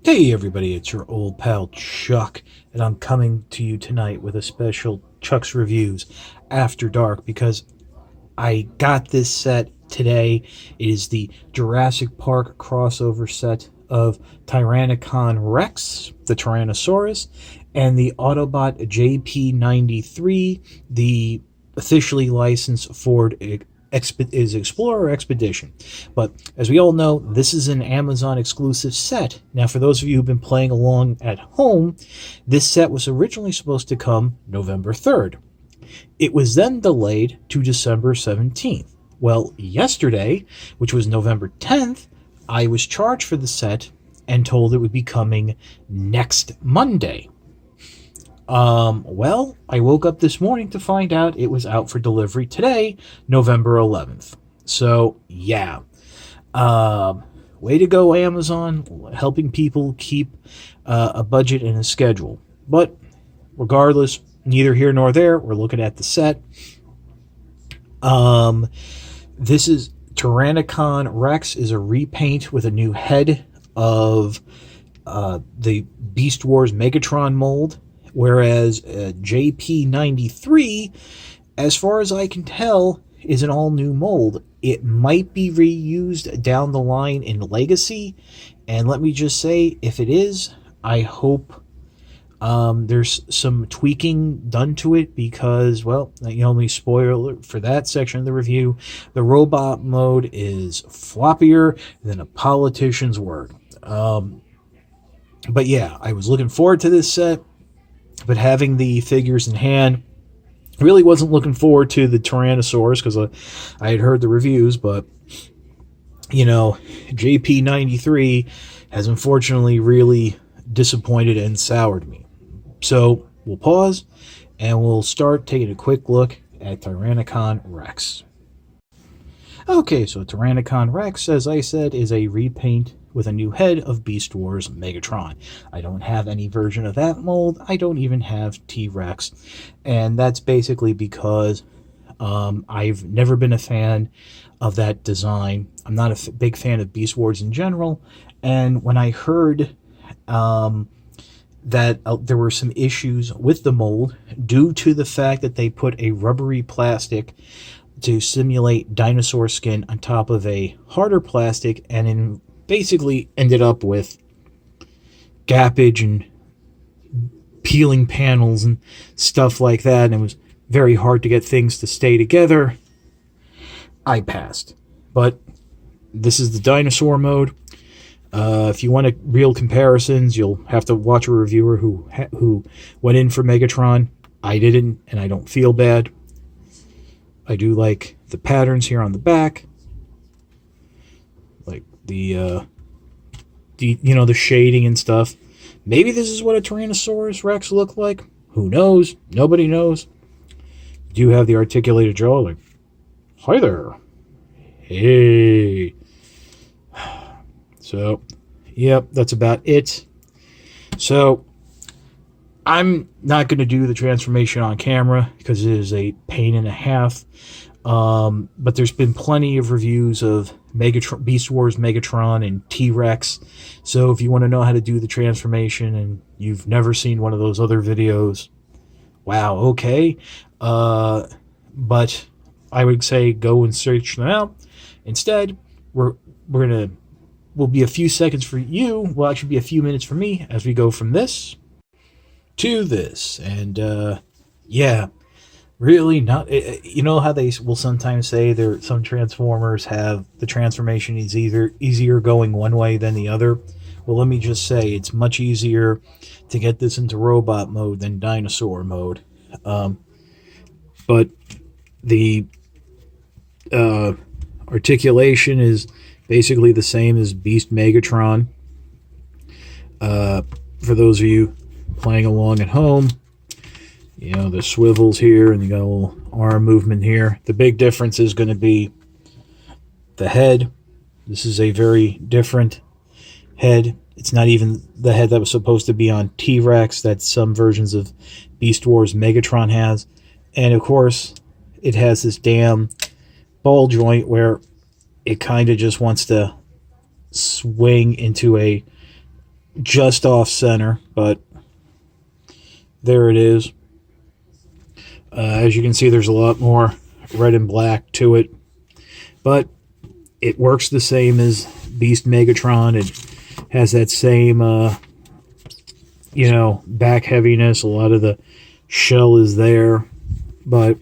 Hey everybody, it's your old pal Chuck, and I'm coming to you tonight with a special Chuck's Reviews After Dark because I got this set today. It is the Jurassic Park crossover set of Tyrannicon Rex, the Tyrannosaurus, and the Autobot Jp93, the officially licensed Ford is Explorer Expedition. But as we all know, this is an Amazon exclusive set. Now, for those of you who've been playing along at home, this set was originally supposed to come November 3rd. It was then delayed to December 17th. Well, yesterday, which was November 10th, I was charged for the set and told it would be coming next Monday. Well, I woke up this morning to find out it was out for delivery today, November 11th. So, yeah. Way to go, Amazon, helping people keep a budget and a schedule. But, regardless, neither here nor there, we're looking at the set. This is Tyrannicon Rex is a repaint with a new head of the Beast Wars Megatron mold. Whereas JP93, as far as I can tell, is an all-new mold. It might be reused down the line in Legacy, and let me just say, if it is, I hope there's some tweaking done to it because, well, the only spoiler for that section of the review, the robot mode is floppier than a politician's word. But yeah, I was looking forward to this set. But having the figures in hand, really wasn't looking forward to the Tyrannosaurus because I had heard the reviews, but, JP93 has unfortunately really disappointed and soured me. So we'll pause and we'll start taking a quick look at Tyrannicon Rex. Okay, so Tyrannicon Rex, as I said, is a repaint with a new head of Beast Wars Megatron. I don't have any version of that mold. I don't even have T-Rex. And that's basically because I've never been a fan of that design. I'm not a big fan of Beast Wars in general. And when I heard that there were some issues with the mold due to the fact that they put a rubbery plastic to simulate dinosaur skin on top of a harder plastic, and basically ended up with gappage and peeling panels and stuff like that, and it was very hard to get things to stay together. I passed. But this is the dinosaur mode. If you want real comparisons, you'll have to watch a reviewer who went in for Megatron. I didn't, and I don't feel bad. I do like the patterns here on the back, like the shading and stuff. Maybe this is what a Tyrannosaurus Rex looked like. Who knows? Nobody knows. You do have the articulated jaw, like, hi there. Hey. So, yep, that's about it. So, I'm not going to do the transformation on camera because it is a pain and a half. But there's been plenty of reviews of Beast Wars Megatron and T-Rex. So if you want to know how to do the transformation and you've never seen one of those other videos, wow, okay. But I would say go and search them out. Instead, we'll be a few seconds for you. Well, actually be a few minutes for me as we go from this to this. And yeah, really not. You know how they will sometimes say some Transformers have the transformation is either easier going one way than the other. Well, let me just say it's much easier to get this into robot mode than dinosaur mode. But the articulation is basically the same as Beast Megatron. For those of you playing along at home, the swivels here, and you got a little arm movement here. The big difference is going to be the head. This is a very different head. It's not even the head that was supposed to be on T-Rex that some versions of Beast Wars Megatron has. And of course, it has this damn ball joint where it kind of just wants to swing into a just off center, but there it is. As you can see, there's a lot more red and black to it, but it works the same as Beast Megatron. It has that same, back heaviness. A lot of the shell is there, but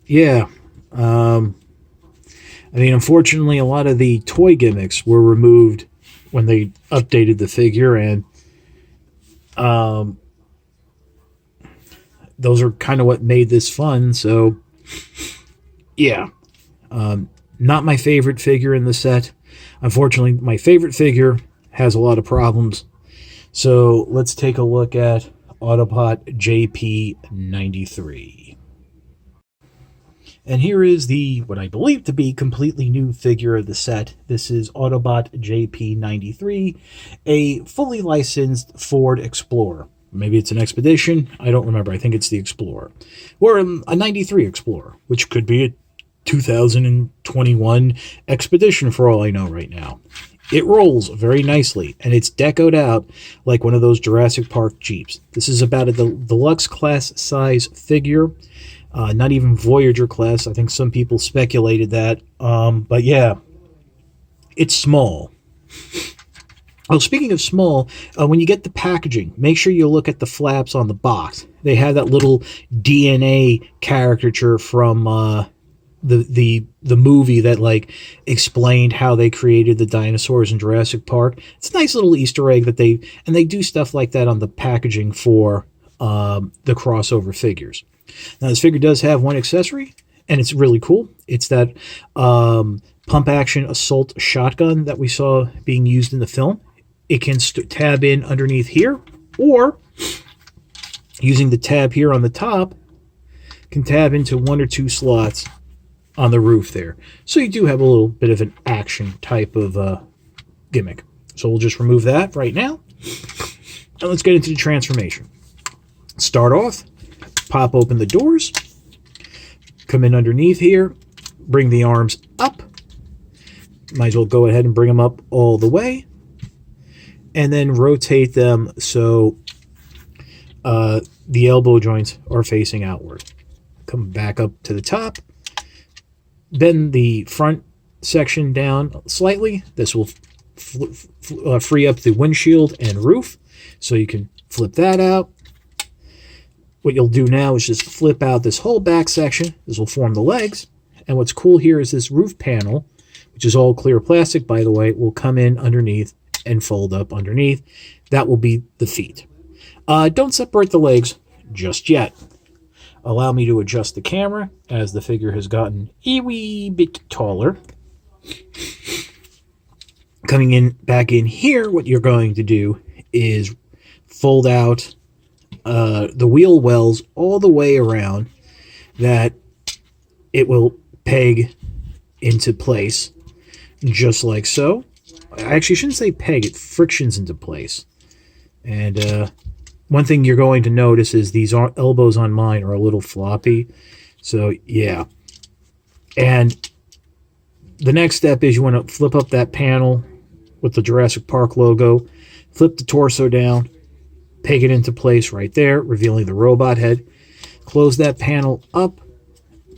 yeah. Unfortunately, a lot of the toy gimmicks were removed when they updated the figure, and those are kind of what made this fun. So, yeah. Not my favorite figure in the set. Unfortunately, my favorite figure has a lot of problems. So, let's take a look at Autobot Jp93. And here is what I believe to be completely new figure of the set. This is Autobot Jp93, a fully licensed Ford Explorer. Maybe it's an Expedition. I don't remember. I think it's the Explorer. Or a 93 Explorer, which could be a 2021 Expedition for all I know right now. It rolls very nicely, and it's decoed out like one of those Jurassic Park Jeeps. This is about a deluxe class size figure. Not even Voyager class. I think some people speculated that. But yeah, it's small. Oh, speaking of small, when you get the packaging, make sure you look at the flaps on the box. They have that little DNA caricature from the movie that explained how they created the dinosaurs in Jurassic Park. It's a nice little Easter egg that they do stuff like that on the packaging for the crossover figures. Now, this figure does have one accessory, and it's really cool. It's that pump-action assault shotgun that we saw being used in the film. It can tab in underneath here, or using the tab here on the top, can tab into one or two slots on the roof there. So you do have a little bit of an action type of gimmick. So we'll just remove that right now. And let's get into the transformation. Start off. Pop open the doors, come in underneath here, bring the arms up. Might as well go ahead and bring them up all the way, and then rotate them so the elbow joints are facing outward. Come back up to the top, bend the front section down slightly. This will free up the windshield and roof, so you can flip that out. What you'll do now is just flip out this whole back section. This will form the legs. And what's cool here is this roof panel, which is all clear plastic, by the way, will come in underneath and fold up underneath. That will be the feet. Don't separate the legs just yet. Allow me to adjust the camera as the figure has gotten a wee bit taller. Coming in back in here, what you're going to do is fold out the wheel wells all the way around, that it will peg into place just like so. I actually shouldn't say peg, it frictions into place. And one thing you're going to notice is these elbows on mine are a little floppy. So yeah. And the next step is you want to flip up that panel with the Jurassic Park logo, flip the torso down, peg it into place right there, revealing the robot head. Close that panel up,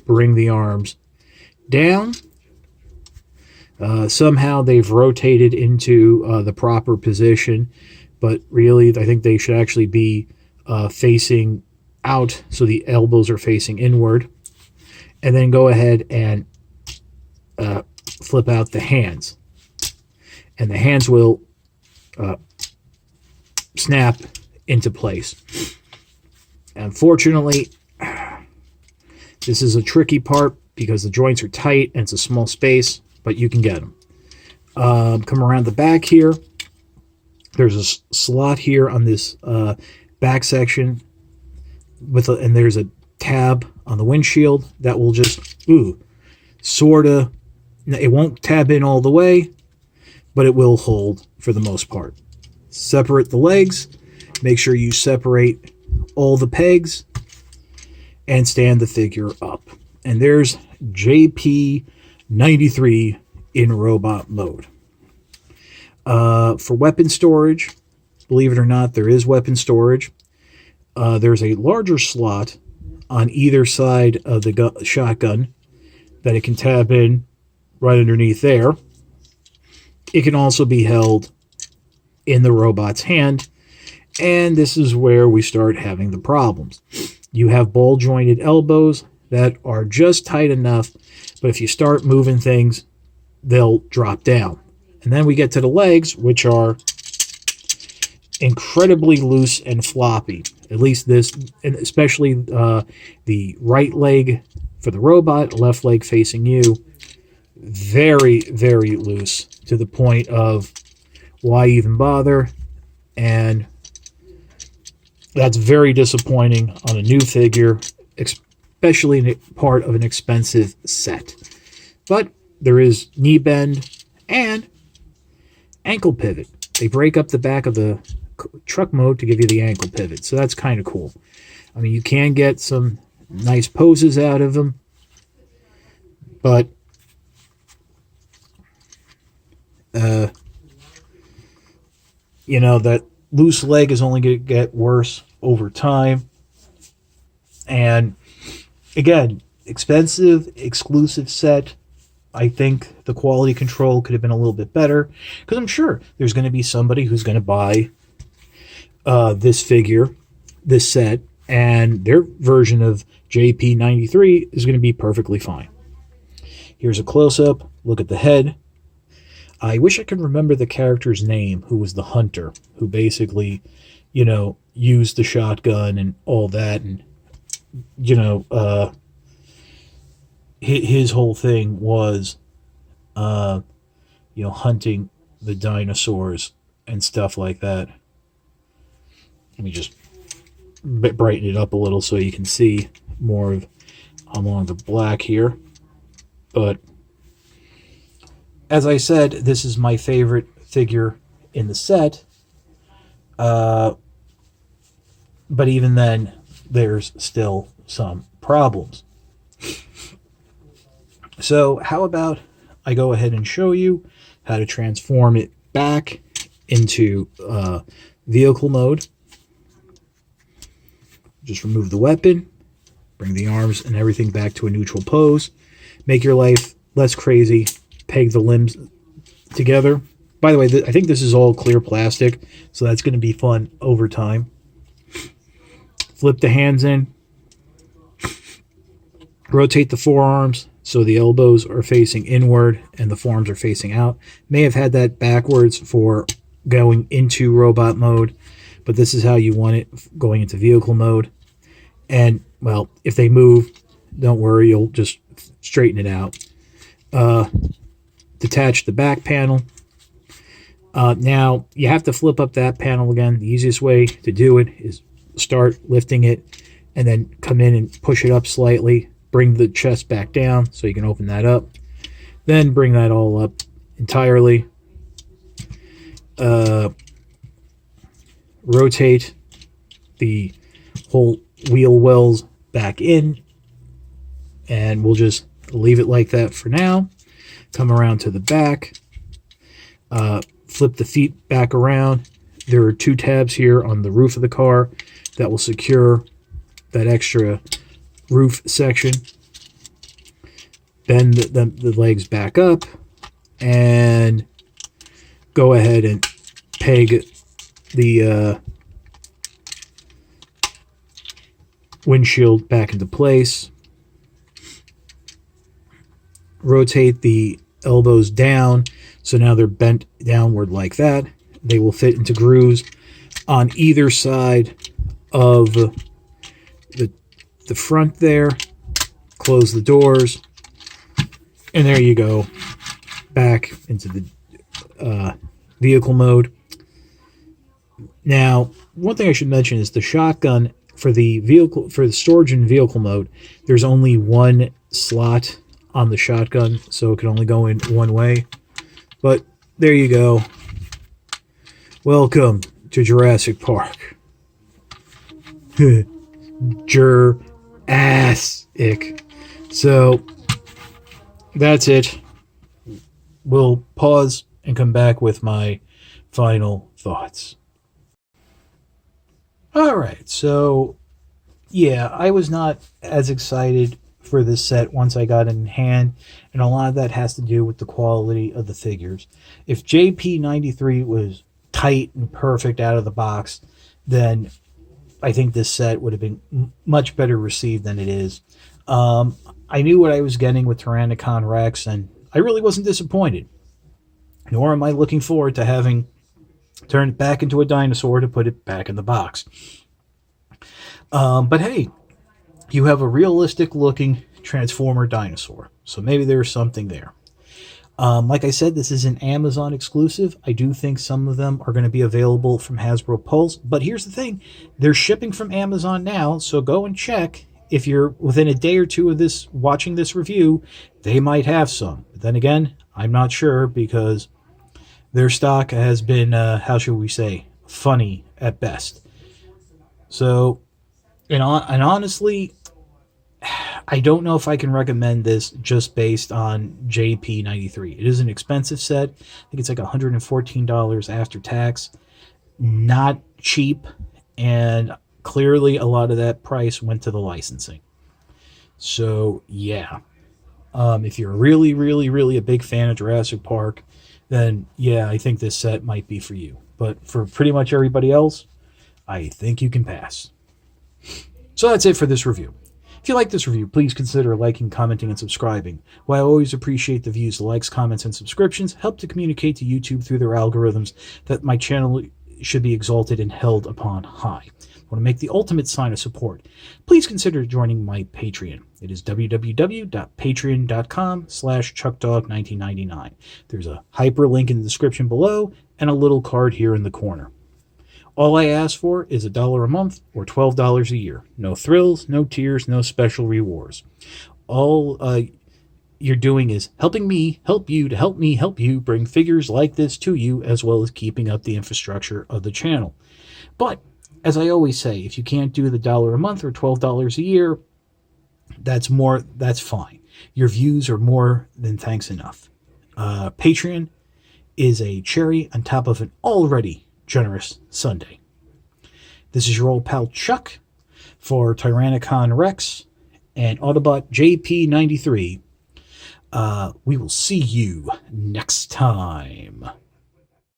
bring the arms down. Somehow they've rotated into the proper position, but really I think they should actually be facing out, so the elbows are facing inward. And then go ahead and flip out the hands. And the hands will snap into place. Unfortunately, this is a tricky part because the joints are tight and it's a small space, but you can get them. Come around the back here. There's a slot here on this back section, and there's a tab on the windshield that will just sort of, it won't tab in all the way, but it will hold for the most part. Separate the legs. Make sure you separate all the pegs and stand the figure up. And there's JP93 in robot mode. For weapon storage, believe it or not, there is weapon storage. There's a larger slot on either side of the shotgun that it can tab in right underneath there. It can also be held in the robot's hand, and this is where we start having the problems. You have ball-jointed elbows that are just tight enough, but if you start moving things, they'll drop down. And then we get to the legs, which are incredibly loose and floppy. At least this, and especially the right leg for the robot, left leg facing you, very, very loose, to the point of why even bother? And that's very disappointing on a new figure, especially in part of an expensive set. But there is knee bend and ankle pivot. They break up the back of the truck mode to give you the ankle pivot, so that's kind of cool. I mean, you can get some nice poses out of them, but you know, that loose leg is only going to get worse over time. And again, expensive, exclusive set. I think the quality control could have been a little bit better, because I'm sure there's going to be somebody who's going to buy this figure, this set, and their version of Jp93 is going to be perfectly fine. Here's a close-up. Look at the head. I wish I could remember the character's name, who was the hunter, who basically, you know, used the shotgun and all that, and, you know, his whole thing was, you know, hunting the dinosaurs and stuff like that. Let me just brighten it up a little so you can see more of along the black here. But as I said, this is my favorite figure in the set. But even then, there's still some problems. So how about I go ahead and show you how to transform it back into vehicle mode. Just remove the weapon, bring the arms and everything back to a neutral pose, make your life less crazy, peg the limbs together. By the way, I think this is all clear plastic, so that's going to be fun over time. Flip the hands in, rotate the forearms so the elbows are facing inward and the forearms are facing out. May have had that backwards for going into robot mode, but this is how you want it going into vehicle mode. And, well, if they move, don't worry, you'll just straighten it out. Detach the back panel. Now, you have to flip up that panel again. The easiest way to do it is start lifting it and then come in and push it up slightly. Bring the chest back down so you can open that up. Then bring that all up entirely. Rotate the whole wheel wells back in. And we'll just leave it like that for now. Come around to the back. Flip the feet back around. There are two tabs here on the roof of the car that will secure that extra roof section. Bend the legs back up and go ahead and peg the windshield back into place. Rotate the elbows down so now they're bent downward like that. They will fit into grooves on either side of the front there. Close the doors, and there you go, back into the vehicle mode. Now, one thing I should mention is the shotgun for the vehicle, for the storage in vehicle mode, there's only one slot on the shotgun, so it can only go in one way. But there you go. Welcome to Jurassic Park. Jurassic. So that's it. We'll pause and come back with my final thoughts. All right, so yeah, I was not as excited for this set once I got it in hand, and a lot of that has to do with the quality of the figures. If JP93 was tight and perfect out of the box, then I think this set would have been much better received than it is. I knew what I was getting with Tyrannicon Rex, and I really wasn't disappointed. Nor am I looking forward to having turned it back into a dinosaur to put it back in the box. But hey, you have a realistic looking Transformer dinosaur, so maybe there's something there. Like I said, this is an Amazon exclusive. I do think some of them are going to be available from Hasbro Pulse, but here's the thing. They're shipping from Amazon now, so go and check. If you're within a day or two of this watching this review, they might have some. But then again, I'm not sure because their stock has been, how should we say, funny at best. So, and honestly, I don't know if I can recommend this just based on JP93. It is an expensive set. I think it's like $114 after tax. Not cheap, and clearly a lot of that price went to the licensing. So, yeah. If you're really, really, really a big fan of Jurassic Park, then yeah, I think this set might be for you. But for pretty much everybody else, I think you can pass. So that's it for this review. If you like this review, please consider liking, commenting, and subscribing. While I always appreciate the views, the likes, comments, and subscriptions help to communicate to YouTube through their algorithms that my channel should be exalted and held upon high. Want to make the ultimate sign of support, please consider joining my Patreon. It is www.patreon.com/chuckdog1999. There's a hyperlink in the description below and a little card here in the corner. All I ask for is $1 a month or $12 a year. No thrills, no tears, no special rewards. All you're doing is helping me help you to help me help you bring figures like this to you, as well as keeping up the infrastructure of the channel. But as I always say, if you can't do the $1 a month or $12 a year, that's fine. Your views are more than thanks enough. Patreon is a cherry on top of an already generous Sunday. This is your old pal Chuck for Tyrannicon Rex and Autobot Jp93. We will see you next time.